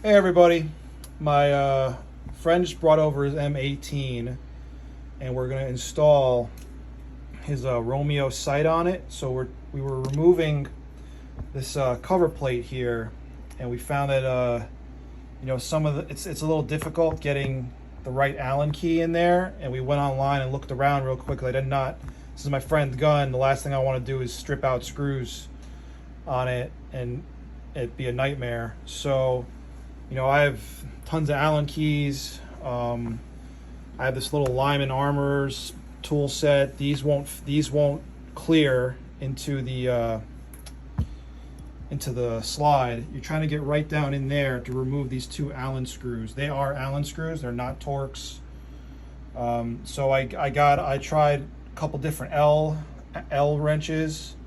Hey everybody, my friend just brought over his M18 and we're going to install his Romeo sight on it. So we were removing this cover plate here, and we found that some of it's a little difficult getting the right Allen key in there, and we went online and looked around real quickly. This is my friend's gun. The last thing I want to do is strip out screws on it and it'd be a nightmare. So I have tons of Allen keys. I have this little Lyman Armors tool set. These won't clear into the slide. You're trying to get right down in there to remove these two Allen screws. They are Allen screws. They're not Torx. So I tried a couple different L wrenches.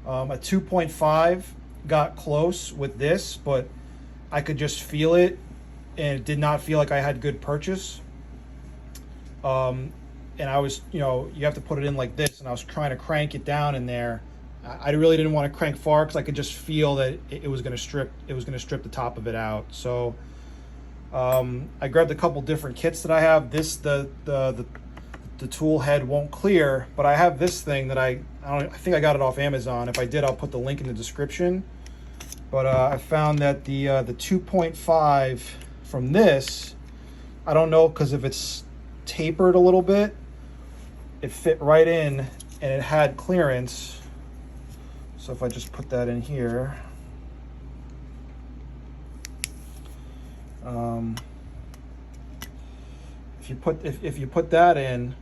A 2.5 got close with this, but I could just feel it, and it did not feel like I had good purchase. And I was, you have to put it in like this, and I was trying to crank it down in there. I really didn't want to crank far because I could just feel that it was going to strip. It was going to strip the top of it out. So I grabbed a couple different kits that I have. The tool head won't clear, but I have this thing that I think I got it off Amazon. If I did, I'll put the link in the description. But I found that the 2.5 from this, I don't know, because if it's tapered a little bit, it fit right in and it had clearance. So if I just put that in here, if you put that in,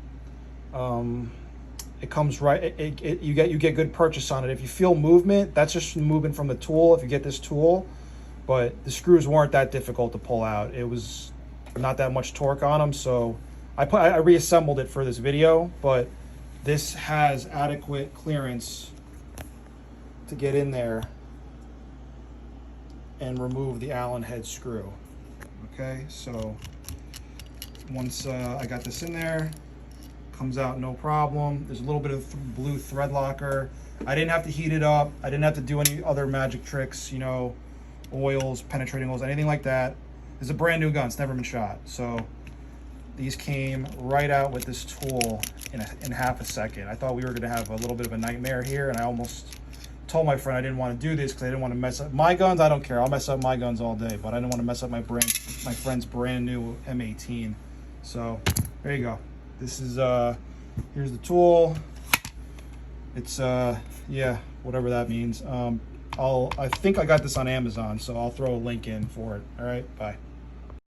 it comes right. You get good purchase on it. If you feel movement, that's just movement from the tool. If you get this tool, but the screws weren't that difficult to pull out. It was not that much torque on them, so I reassembled it for this video. But this has adequate clearance to get in there and remove the Allen head screw. Okay, so once I got this in there, comes out no problem. There's a little bit of blue thread locker. I didn't have to heat it up. I didn't have to do any other magic tricks, oils, penetrating oils, anything like that. It's a brand new gun. It's never been shot. So these came right out with this tool in half a second. I thought we were going to have a little bit of a nightmare here, and I almost told my friend I didn't want to do this because I didn't want to mess up my guns. I don't care. I'll mess up my guns all day, but I didn't want to mess up my friend's brand new M18. So there you go. This is here's the tool. It's yeah, whatever that means. I think I got this on Amazon, so I'll throw a link in for it. All right, bye.